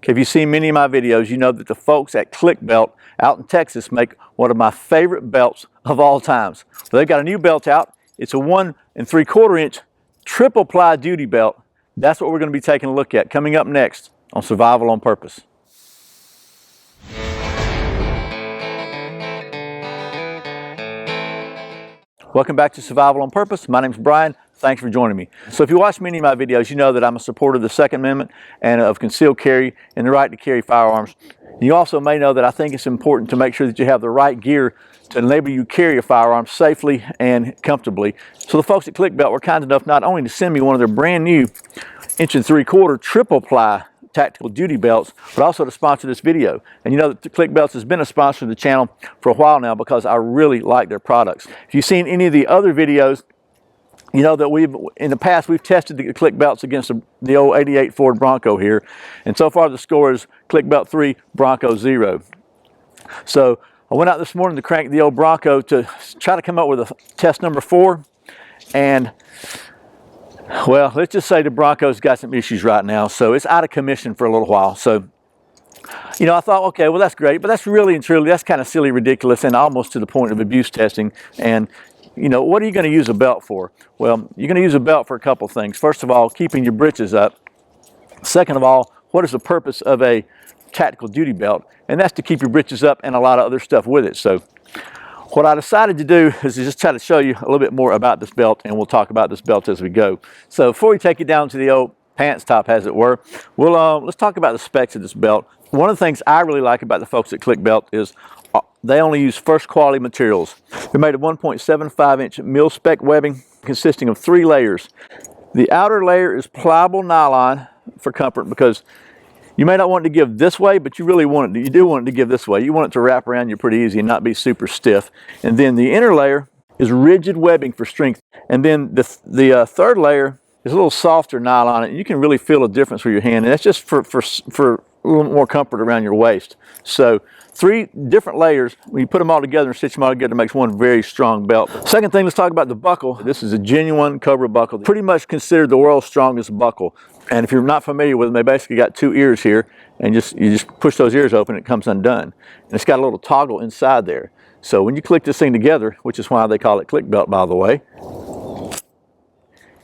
If you've seen many of my videos, you know that the folks at Klik Belt out in Texas make one of my favorite belts of all times. Well, they've got a new belt out. It's a 1 3/4 inch triple ply duty belt. That's what we're going to be taking a look at coming up next on Survival on Purpose. Welcome back to Survival on Purpose. My name's Brian. Thanks for joining me. So if you watch many of my videos, you know that I'm a supporter of the Second Amendment and of concealed carry and the right to carry firearms. You also may know that I think it's important to make sure that you have the right gear to enable you to carry a firearm safely and comfortably. So the folks at Klik Belt were kind enough not only to send me one of their brand new 1 3/4 triple ply tactical duty belts, but also to sponsor this video. And you know that Klik Belts has been a sponsor of the channel for a while now because I really like their products. If you've seen any of the other videos, you know that in the past we've tested the Klik Belts against the old '88 Ford Bronco here, and so far the score is Klik Belt 3, Bronco 0. So I went out this morning to crank the old Bronco to try to come up with a test number 4, and well, let's just say the Bronco's got some issues right now, so it's out of commission for a little while. So, you know, I thought, okay, well, that's great, but that's really and truly, that's kind of silly, ridiculous, and almost to the point of abuse testing. And, you know, what are you going to use a belt for? Well, you're going to use a belt for a couple things. First of all, keeping your britches up. Second of all, what is the purpose of a tactical duty belt? And that's to keep your britches up and a lot of other stuff with it. So what I decided to do is to just try to show you a little bit more about this belt, and we'll talk about this belt as we go. So before we take you down to the old pants top, as it were, let's talk about the specs of this belt. One of the things I really like about the folks at Klik Belt is they only use first quality materials. They're made of 1.75 inch mil-spec webbing consisting of 3 layers. The outer layer is pliable nylon for comfort, because you may not want it to give this way, but you really want it. You do want it to give this way. You want it to wrap around you pretty easy and not be super stiff. And then the inner layer is rigid webbing for strength. And then the third layer is a little softer nylon, and you can really feel a difference with your hand. And that's just for a little more comfort around your waist. So 3 different layers, when you put them all together and stitch them all together, it makes one very strong belt. Second thing, let's talk about the buckle. This is a genuine Cobra buckle, pretty much considered the world's strongest buckle. And if you're not familiar with them, they basically got 2 ears here, and you just push those ears open, it comes undone. And it's got a little toggle inside there. So when you click this thing together, which is why they call it Klik Belt, by the way,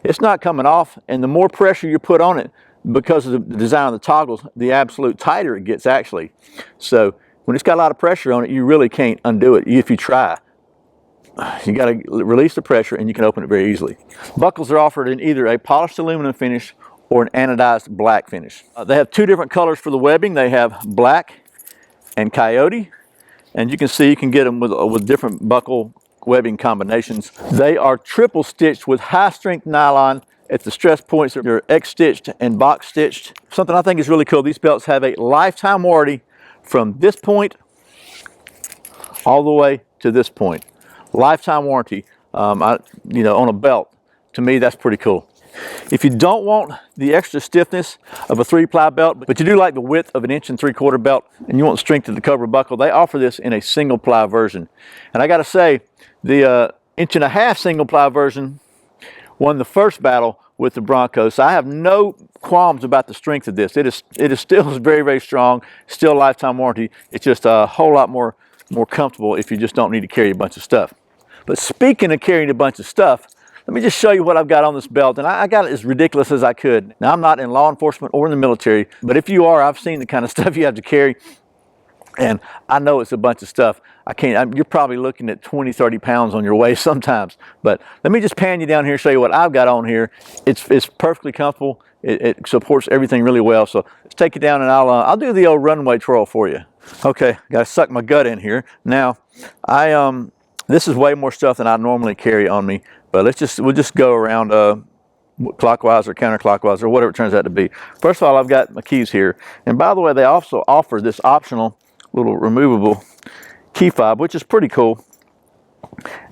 it's not coming off, and the more pressure you put on it, because of the design of the toggles, the absolute tighter it gets actually. So when it's got a lot of pressure on it, you really can't undo it if you try. You got to release the pressure and you can open it very easily. Buckles are offered in either a polished aluminum finish or an anodized black finish. They have 2 different colors for the webbing. They have black and coyote, and you can see you can get them with different buckle webbing combinations. They are triple stitched with high strength nylon at the stress points. They're X-stitched and box stitched. Something I think is really cool, these belts have a lifetime warranty from this point all the way to this point. Lifetime warranty, you know, on a belt. To me, that's pretty cool. If you don't want the extra stiffness of a 3-ply belt, but you do like the width of an 1 3/4 belt, and you want the strength of the Cobra buckle, they offer this in a single-ply version. And I got to say, the 1 1/2 single-ply version won the first battle with the Bronco. So I have no qualms about the strength of this. It is still very, very strong, still lifetime warranty. It's just a whole lot more comfortable if you just don't need to carry a bunch of stuff. But speaking of carrying a bunch of stuff, let me just show you what I've got on this belt. And I got it as ridiculous as I could. Now, I'm not in law enforcement or in the military, but if you are, I've seen the kind of stuff you have to carry. And I know it's a bunch of stuff. You're probably looking at 20, 30 pounds on your waist sometimes. But let me just pan you down here, show you what I've got on here. It's perfectly comfortable. It supports everything really well. So let's take you down, and I'll do the old runway twirl for you. Okay, got to suck my gut in here. Now, this is way more stuff than I normally carry on me. But we'll just go around clockwise or counterclockwise or whatever it turns out to be. First of all, I've got my keys here. And by the way, they also offer this optional little removable key fob, which is pretty cool.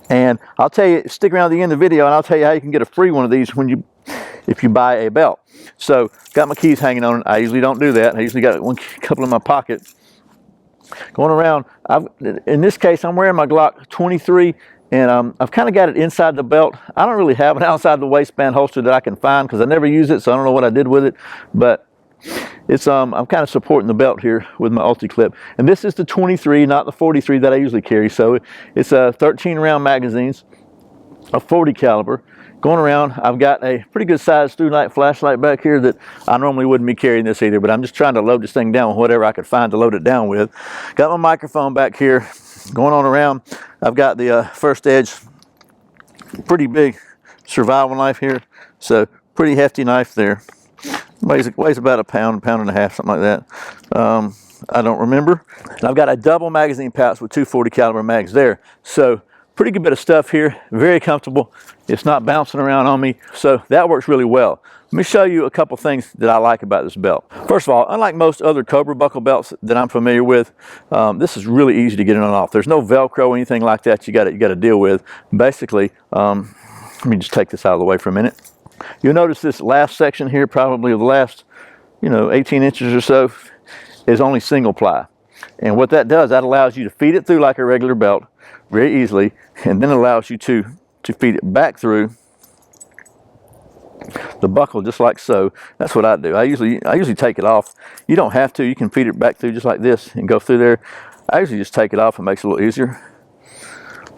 And I'll tell you, stick around the end of the video and I'll tell you how you can get a free one of these if you buy a belt. So got my keys hanging on it. I usually don't do that. I usually got a couple in my pocket. Going around, in this case, I'm wearing my Glock 23, and I've kind of got it inside the belt. I don't really have an outside the waistband holster that I can find because I never use it, so I don't know what I did with it. But it's I'm kind of supporting the belt here with my Ulti-Clip. And this is the 23, not the 43 that I usually carry. So it's 13 round magazines, a 40 caliber. Going around, I've got a pretty good sized through night flashlight back here that I normally wouldn't be carrying this either, but I'm just trying to load this thing down with whatever I could find to load it down with. Got my microphone back here. Going on around, I've got the First Edge, pretty big survival knife here. So pretty hefty knife there. Weighs about a pound and a half, something like that. I don't remember. And I've got a double magazine pouch with 2 40 caliber mags there. So pretty good bit of stuff here, very comfortable. It's not bouncing around on me, so that works really well. Let me show you a couple things that I like about this belt. First of all, unlike most other Cobra buckle belts that I'm familiar with, this is really easy to get in and off. There's no Velcro or anything like that you got to deal with. Basically, let me just take this out of the way for a minute. You'll notice this last section here, probably the last, 18 inches or so, is only single ply. And what that does, that allows you to feed it through like a regular belt very easily, and then it allows you to feed it back through the buckle just like so. That's what I do. I usually take it off. You don't have to. You can feed it back through just like this and go through there. I usually just take it off. It makes it a little easier,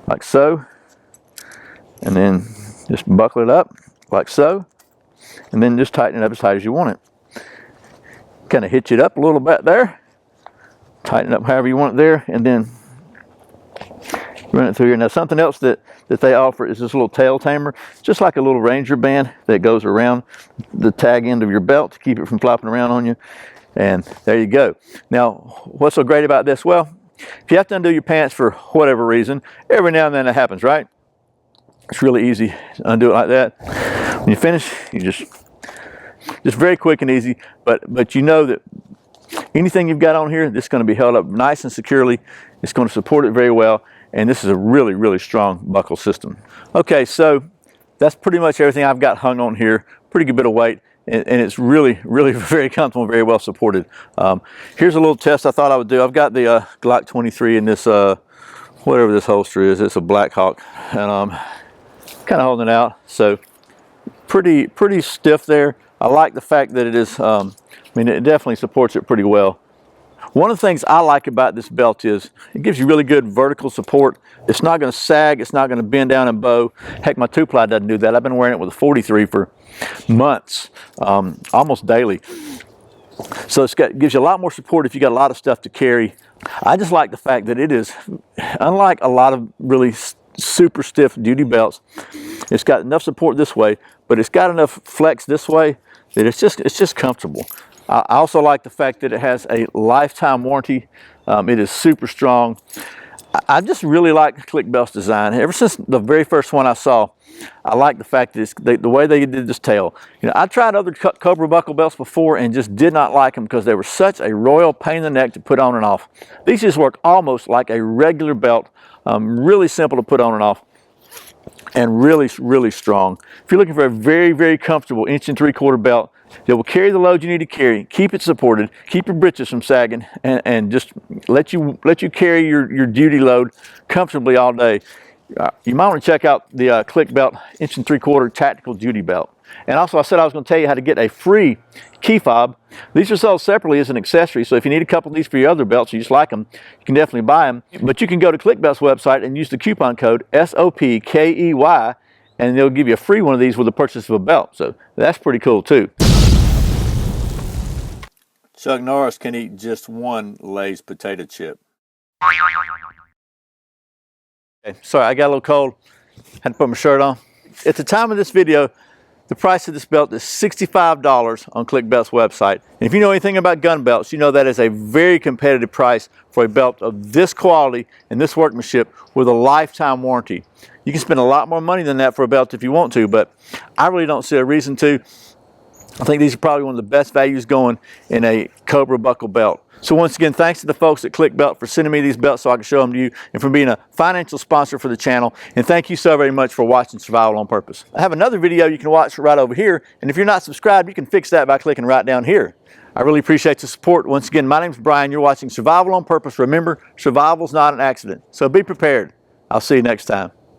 like so, and then just buckle it up like so, and then just tighten it up as tight as you want it. Kind of hitch it up a little bit there, tighten it up however you want it there, and then run it through here. Now something else that they offer is this little tail tamer, just like a little Ranger band that goes around the tag end of your belt to keep it from flopping around on you. And there you go. Now what's so great about this? Well, if you have to undo your pants for whatever reason, every now and then it happens, right? It's really easy to undo it like that. When you finish, you just very quick and easy, but you know that anything you've got on here, this is going to be held up nice and securely. It's going to support it very well, and this is a really, really strong buckle system. Okay, so that's pretty much everything I've got hung on here. Pretty good bit of weight, and it's really, really very comfortable and very well supported. Here's a little test I thought I would do. I've got the Glock 23 in this, whatever this holster is. It's a Black Hawk, and I'm kind of holding it out. So pretty stiff there. I like the fact that it is, it definitely supports it pretty well. One of the things I like about this belt is it gives you really good vertical support. It's not going to sag. It's not going to bend down and bow. Heck, my 2-ply doesn't do that. I've been wearing it with a 43 for months, almost daily. So it gives you a lot more support if you got a lot of stuff to carry. I just like the fact that it is, unlike a lot of really super stiff duty belts, it's got enough support this way, but it's got enough flex this way that it's just comfortable. I also like the fact that it has a lifetime warranty. It is super strong. I just really like Klik Belt's design. Ever since the very first one I saw, I like the fact that the way they did this tail. I tried other Cobra buckle belts before and just did not like them because they were such a royal pain in the neck to put on and off. These just work almost like a regular belt. Really simple to put on and off, and really, really strong. If you're looking for a very, very comfortable 1 3/4 belt that will carry the load you need to carry, keep it supported, keep your britches from sagging, and just let you carry your duty load comfortably all day, you might want to check out the Klik Belt 1 3/4 tactical duty belt. And also, I said I was going to tell you how to get a free key fob. These are sold separately as an accessory, so if you need a couple of these for your other belts, you just like them, you can definitely buy them. But you can go to Klik Belt's website and use the coupon code SOPKEY, and they'll give you a free one of these with the purchase of a belt. So that's pretty cool too. Chuck Norris can eat just one Lay's potato chip. Okay, sorry, I got a little cold. Had to put my shirt on. At the time of this video, the price of this belt is $65 on Klik Belt's website. And if you know anything about gun belts, you know that is a very competitive price for a belt of this quality and this workmanship with a lifetime warranty. You can spend a lot more money than that for a belt if you want to, but I really don't see a reason to. I think these are probably one of the best values going in a Cobra buckle belt. So once again, thanks to the folks at Klik Belt for sending me these belts so I can show them to you, and for being a financial sponsor for the channel. And thank you so very much for watching Survival on Purpose. I have another video you can watch right over here, and if you're not subscribed, you can fix that by clicking right down here. I really appreciate the support. Once again, my name's Brian. You're watching Survival on Purpose. Remember, survival's not an accident, so be prepared. I'll see you next time.